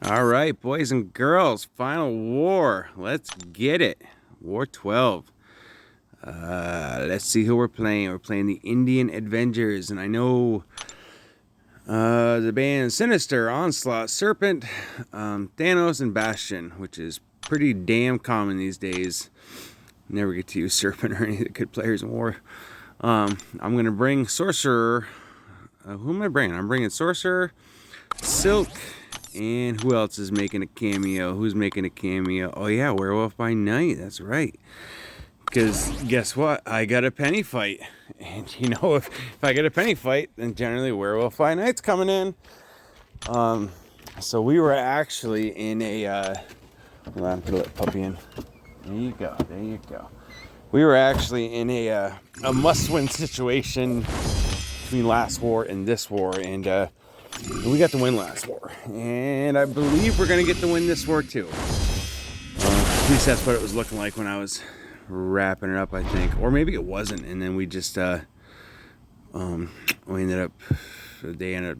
All right, boys and girls, final war. Let's get it. War 12. Let's see who we're playing. We're playing the Indian Avengers, and I know the band Sinister, Onslaught, Serpent, Thanos, and Bastion, which is pretty damn common these days. Never get to use Serpent or any of the good players in war. I'm going to bring Sorcerer. Who am I bringing? I'm bringing Sorcerer, Silk, and who else is making a cameo? Who's making a cameo? Oh yeah, Werewolf by Night. That's right. Because guess what? I got a penny fight. And you know, if I get a penny fight, then generally Werewolf by Night's coming in. So we were actually in a... hold on, put a little puppy in. There you go. There you go. We were actually in a must-win situation between last war and this war. And we got to win last war. And I believe we're going to get to win this war too. At least that's what it was looking like when I was wrapping it up, I think. Or maybe it wasn't. And then we just, they ended up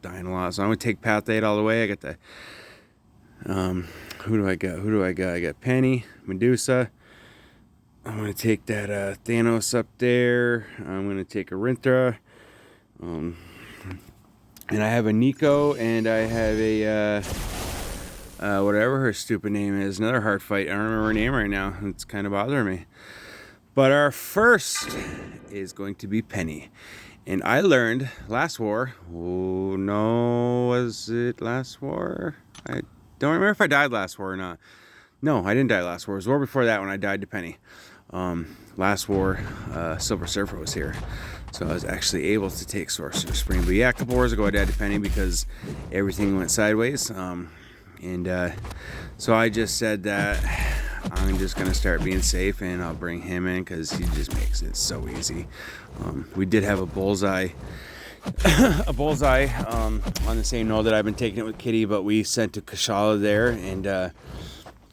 dying a lot. So I'm going to take Pathade all the way. I got the, who do I got? I got Penny, Medusa. I'm going to take that Thanos up there. I'm going to take Arinthra. And I have a Nico, and I have a, whatever her stupid name is, another hard fight. I don't remember her name right now. It's kind of bothering me. But our first is going to be Penny. And I learned last war, oh no, was it last war? I don't remember if I died last war or not. No, I didn't die last war. It was the war before that when I died to Penny. Last war, Silver Surfer was here. So I was actually able to take Sorcerer Spring. But yeah, a couple wars ago I died to Penny because everything went sideways. So I just said that I'm just going to start being safe and I'll bring him in because he just makes it so easy. We did have a bullseye. A bullseye on the same note that I've been taking it with Kitty, but we sent to Kashala there, and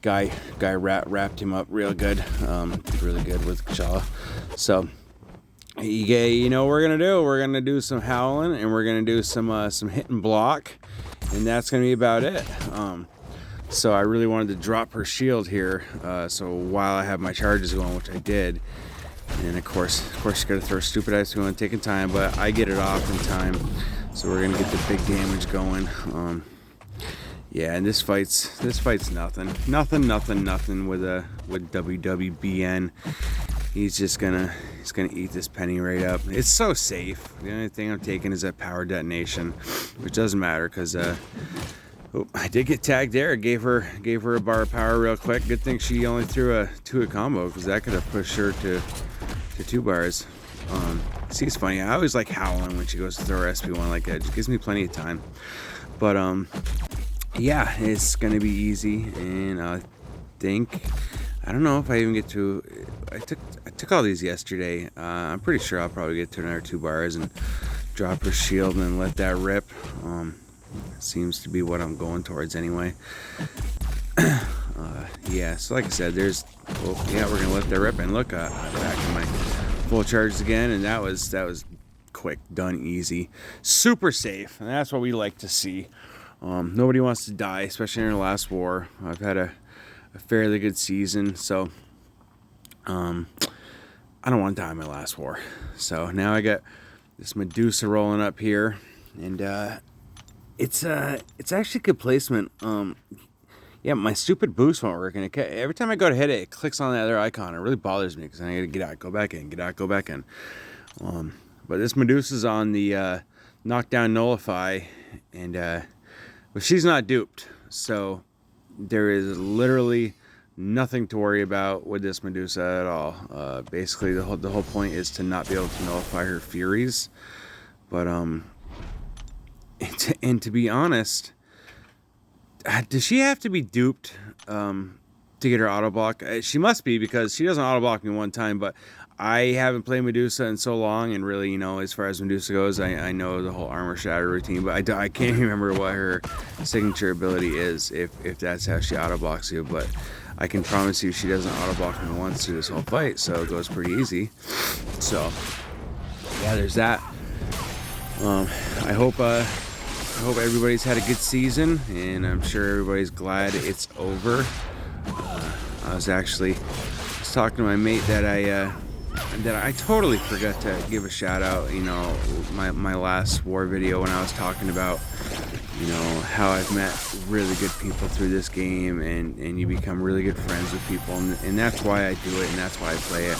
guy wrapped him up real good. Did really good with Kashala. So you know what we're gonna do? We're gonna do some howling, and we're gonna do some hit and block, and that's gonna be about it. So I really wanted to drop her shield here. So while I have my charges going, which I did, and of course you gotta throw stupid ice going, taking time, but I get it off in time. So we're gonna get the big damage going. Yeah, and this fight's nothing with WWBN. He's gonna eat this Penny right up. It's so safe. The only thing I'm taking is that power detonation, which doesn't matter because I did get tagged there. Gave her a bar of power real quick. Good thing she only threw a 2-hit combo because that could have pushed her to 2 bars. See, it's funny. I always like howling when she goes to throw her SP1 like that. It just gives me plenty of time. But yeah, it's gonna be easy, and I don't know if I even get to. I took all these yesterday. I'm pretty sure I'll probably get to another 2 bars and drop her shield and then let that rip. Seems to be what I'm going towards anyway. Yeah, so like I said, we're gonna let that rip, and look, I'm back to my full charges again, and that was quick, done, easy, super safe, and that's what we like to see. Nobody wants to die, especially in our last war. I've had a fairly good season, so I don't want to die in my last war. So now I got this Medusa rolling up here, and it's actually good placement. Yeah, my stupid boost won't work, and every time I go to hit it, it clicks on the other icon. It really bothers me because I gotta get out, go back in, get out, go back in. But this Medusa's on the knockdown nullify, and but she's not duped, so there is literally nothing to worry about with this Medusa at all. Basically, the whole point is to not be able to nullify her furies. But and to be honest, does she have to be duped to get her auto block? She must be, because she doesn't auto block me one time, but I haven't played Medusa in so long, and really, as far as Medusa goes, I know the whole armor shatter routine, but I can't remember what her signature ability is, if that's how she auto blocks you. But I can promise you she doesn't auto block me once through this whole fight, so it goes pretty easy. So yeah, there's that. I hope I hope everybody's had a good season, and I'm sure everybody's glad it's over. I was talking to my mate that I totally forgot to give a shout out. You know, my last war video when I was talking about, you know, how I've met really good people through this game, and you become really good friends with people, and that's why I do it, and that's why I play it.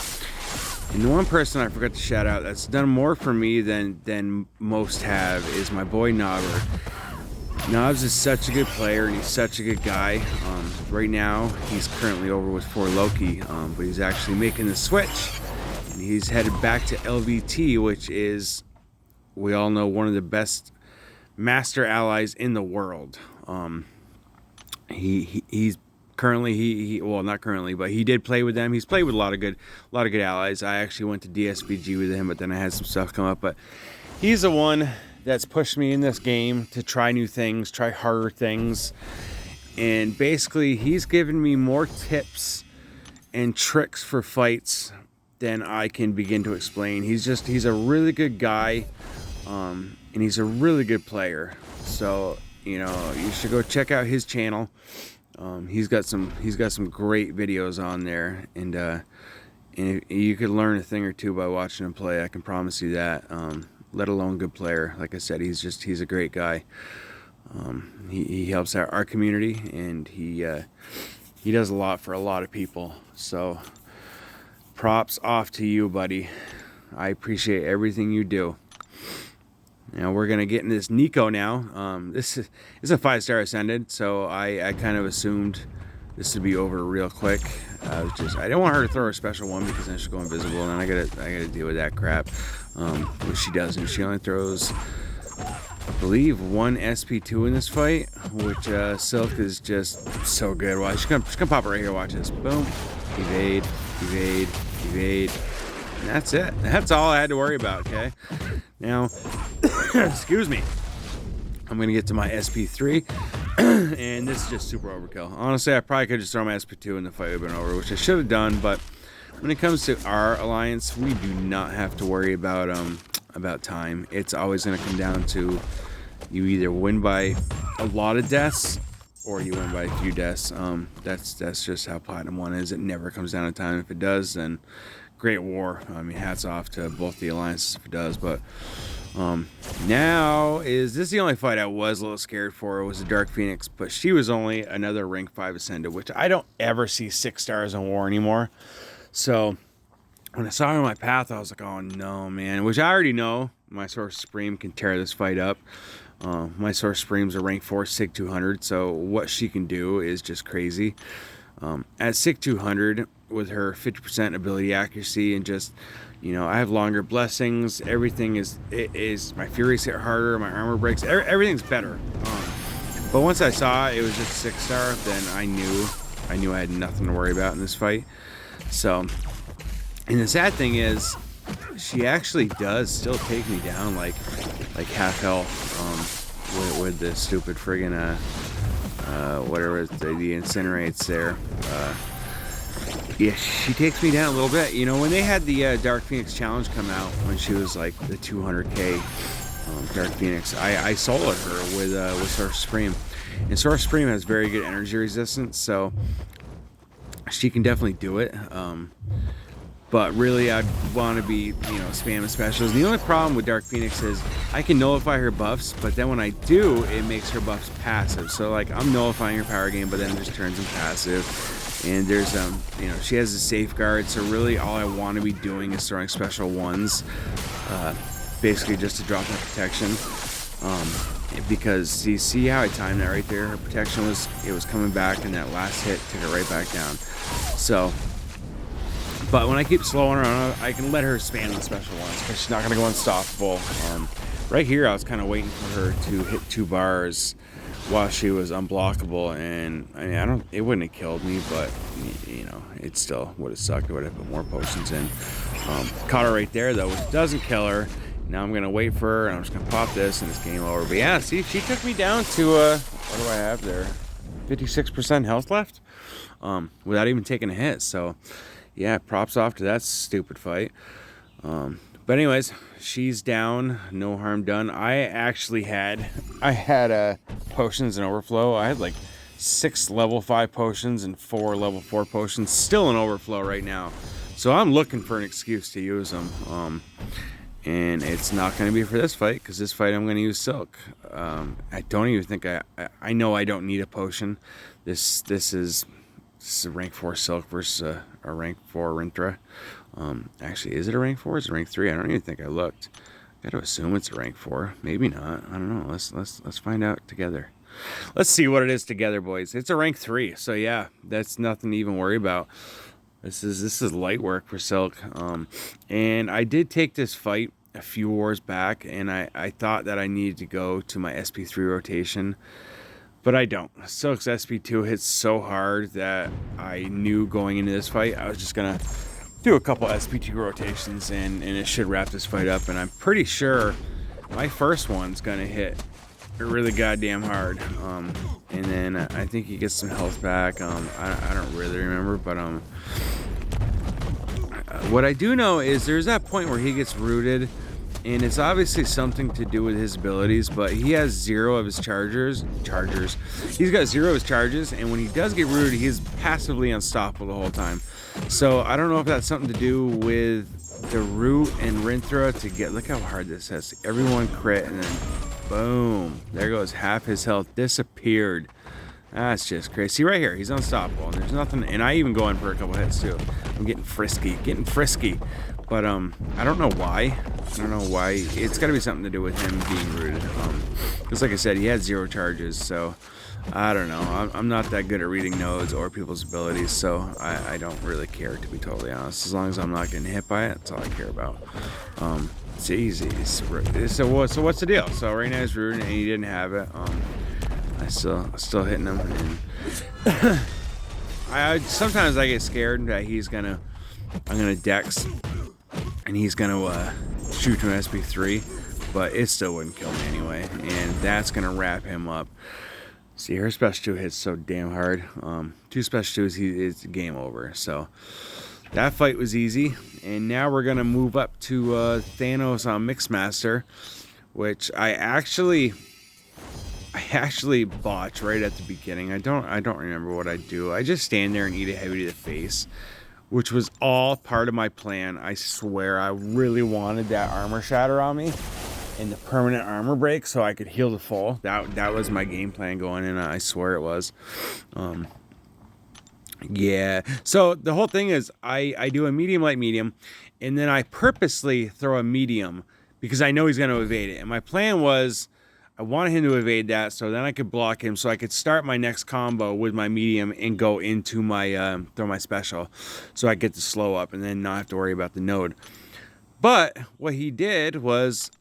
And the one person I forgot to shout out that's done more for me than most have is my boy Knobber. Knobs is such a good player, and he's such a good guy. Right now, he's currently over with For Loki, but he's actually making the switch, and he's headed back to LVT, which is, we all know, one of the best master allies in the world. He's currently well, not currently, but he did play with them. He's played with a lot of good allies. I actually went to DSBG with him, but then I had some stuff come up. But he's the one that's pushed me in this game to try new things, try harder things, and basically he's given me more tips and tricks for fights than I can begin to explain. He's a really good guy, and he's a really good player. So, you know, you should go check out his channel. He's got some great videos on there, and you could learn a thing or two by watching him play. I can promise you that. Let alone good player. Like I said, he's a great guy. He helps out our community, and he does a lot for a lot of people. So props off to you, buddy. I appreciate everything you do. Now we're gonna get into this Nico now. This is a 5-star ascended, so I kind of assumed this would be over real quick. I didn't want her to throw her special one because then she'll go invisible, and then I gotta deal with that crap, which she doesn't. She only throws, I believe, one SP2 in this fight, which Silk is just so good. Watch, she's gonna pop it right here. Watch this. Boom, evade, evade, evade. And that's it. That's all I had to worry about. Okay. Now, excuse me, I'm going to get to my SP3, and this is just super overkill. Honestly, I probably could just throw my SP2 and the fight would have been over, which I should have done, but when it comes to our alliance, we do not have to worry about time. It's always going to come down to you either win by a lot of deaths or you win by a few deaths. That's just how Platinum 1 is. It never comes down to time. If it does, then great war. I mean, hats off to both the alliances if it does. But now this is the only fight I was a little scared for. It was the Dark Phoenix, but she was only another rank 5 ascended, which I don't ever see 6 stars in war anymore. So when I saw her on my path, I was like, oh no, man. Which I already know my Source Supreme can tear this fight up. My Source Supreme's a rank 4 SIG 200, so what she can do is just crazy. At SIG 200, with her 50% ability accuracy and just, you know, I have longer blessings. Everything is my Furies hit harder, my armor breaks, everything's better. But once I saw it was just 6-star, then I knew I had nothing to worry about in this fight. So, and the sad thing is, she actually does still take me down like half health with the stupid friggin' whatever the incinerates there. Yeah, she takes me down a little bit. You know, when they had the Dark Phoenix challenge come out, when she was like the 200k Dark Phoenix, I soloed her with Source Supreme, and Source Supreme has very good energy resistance, so she can definitely do it. But really, I'd want to be, you know, spamming specials. The only problem with Dark Phoenix is I can nullify her buffs, but then when I do, it makes her buffs passive. So like I'm nullifying her power game, but then it just turns them passive. And there's you know, she has a safeguard, so really all I want to be doing is throwing special ones, basically just to drop that protection. Because you see how I timed that right there? Her protection was coming back, and that last hit took it right back down. So, but when I keep slowing her on, I can let her spam the special ones because she's not going to go unstoppable. Right here, I was kind of waiting for her to hit 2 bars while she was unblockable, and I mean, it wouldn't have killed me, but you know, it still would have sucked. It would have put more potions in. Caught her right there though, which doesn't kill her. Now I'm gonna wait for her, and I'm just gonna pop this, and it's game over. But yeah, see, she took me down to what do I have there? 56% health left, without even taking a hit. So yeah, props off to that stupid fight. But anyways, she's down, no harm done. I had potions in overflow. I had like 6 level 5 potions and 4 level 4 potions still in overflow right now. So I'm looking for an excuse to use them. And it's not going to be for this fight, because this fight I'm going to use Silk. I don't even think I know I don't need a potion. This is a rank 4 Silk versus a rank 4 Rintra. Actually, is it a rank 4 or is it a rank 3? I don't even think I looked. I got to assume it's a rank 4. Maybe not. I don't know. Let's find out together. Let's see what it is together, boys. It's a rank 3. So yeah, that's nothing to even worry about. This is light work for Silk. And I did take this fight a few wars back, and I thought that I needed to go to my SP3 rotation, but I don't. Silk's SP2 hits so hard that I knew going into this fight I was just gonna do a couple SP2 rotations and it should wrap this fight up. And I'm pretty sure my first one's gonna hit really goddamn hard. And then I think he gets some health back. I don't really remember, but what I do know is there's that point where he gets rooted, and it's obviously something to do with his abilities, but he has 0 of his chargers. He's got 0 of his charges, and when he does get rooted, he's passively unstoppable the whole time. So I don't know if that's something to do with the root and Rinthra to get, look how hard this is. Everyone crit, and then boom, there goes half his health disappeared. That's just crazy. See right here, he's unstoppable, and there's nothing, and I even go in for a couple hits too. I'm getting frisky, but I don't know why. It's got to be something to do with him being rooted. Because like I said, he had 0 charges, so I don't know. I'm not that good at reading nodes or people's abilities, so I don't really care, to be totally honest. As long as I'm not getting hit by it, that's all I care about. It's easy. So what's the deal? So right now he's rooted, and he didn't have it. I still hitting him, and sometimes I get scared that I'm gonna Dex, and he's gonna shoot to an SP3, but it still wouldn't kill me anyway, and that's gonna wrap him up. See, her special 2 hits so damn hard. 2 special 2s, it's game over. So that fight was easy, and now we're gonna move up to Thanos on Mixmaster, which I actually botch right at the beginning. I don't remember what I do. I just stand there and eat a heavy to the face, which was all part of my plan. I swear, I really wanted that armor shatter on me and the permanent armor break so I could heal the full. That was my game plan going in. I swear it was. Yeah. So the whole thing is I do a medium, light, medium, and then I purposely throw a medium because I know he's going to evade it. And my plan was, I wanted him to evade that so then I could block him so I could start my next combo with my medium and go into my throw my special so I get the slow up and then not have to worry about the node. But what he did was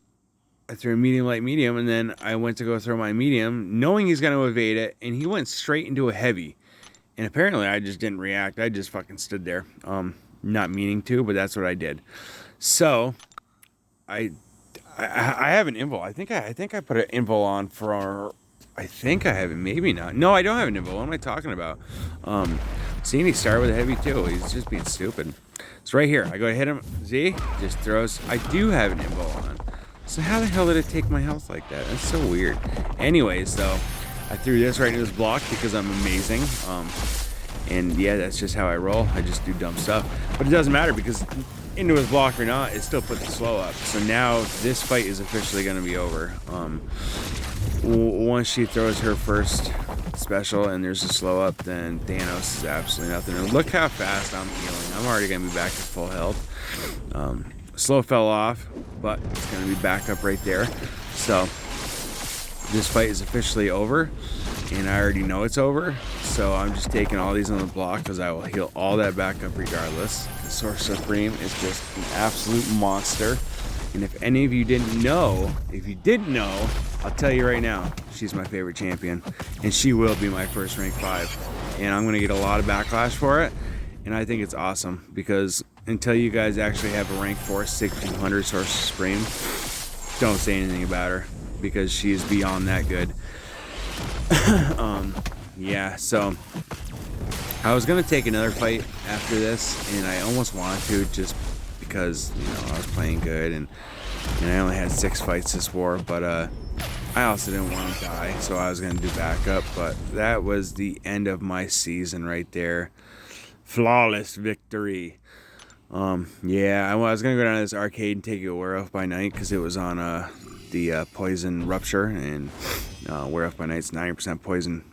I threw a medium, light, medium, and then I went to go throw my medium knowing he's going to evade it, and he went straight into a heavy. And apparently I just didn't react. I just fucking stood there, not meaning to, but that's what I did. So I have an invul. I think I put an invul on for. I think I have it. Maybe not. No, I don't have an invul. What am I talking about? Seeing he started with a heavy too. He's just being stupid. It's right here. I go to hit him. See? Just throws. I do have an invul on. So how the hell did it take my health like that? That's so weird. Anyways, though, I threw this right into his block because I'm amazing. And yeah, that's just how I roll. I just do dumb stuff. But it doesn't matter because into his block or not, it still puts the slow up. So now this fight is officially going to be over. Once she throws her first special and there's a slow up, then Thanos is absolutely nothing. And look how fast I'm healing. I'm already going to be back to full health. Slow fell off, but it's going to be back up right there. So this fight is officially over, and I already know it's over. So I'm just taking all these on the block because I will heal all that back up regardless. The Sorcerer Supreme is just an absolute monster. And if any of you didn't know, I'll tell you right now, she's my favorite champion. And she will be my first rank 5. And I'm going to get a lot of backlash for it. And I think it's awesome because until you guys actually have a rank 4 1600 Sorcerer Supreme, don't say anything about her because she is beyond that good. Yeah, so I was gonna take another fight after this, and I almost wanted to just because, you know, I was playing good, and I only had 6 fights this war, but I also didn't want to die, so I was going to do backup. But that was the end of my season right there. Flawless victory. Yeah, I was going to go down to this arcade and take a Werewolf by Night because it was on the Poison Rupture, and Werewolf by Night's 90% poison.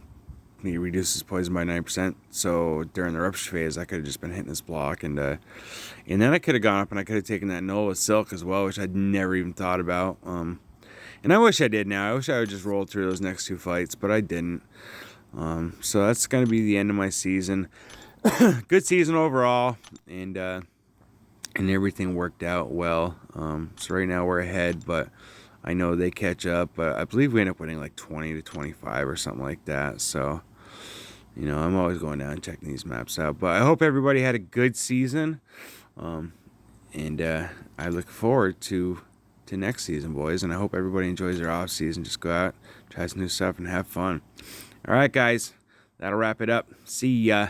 He reduces poison by 9%. So during the Rupture phase, I could have just been hitting this block, and then I could have gone up and I could have taken that Nova Silk as well, which I'd never even thought about. And I wish I did now. I wish I would just roll through those next 2 fights, but I didn't. So that's going to be the end of my season. Good season overall, and everything worked out well. So right now we're ahead, but I know they catch up. I believe we end up winning like 20 to 25 or something like that. So, you know, I'm always going down and checking these maps out. But I hope everybody had a good season, and I look forward to next season, boys. And I hope everybody enjoys their off season. Just go out, try some new stuff, and have fun. All right, guys, that'll wrap it up. See ya.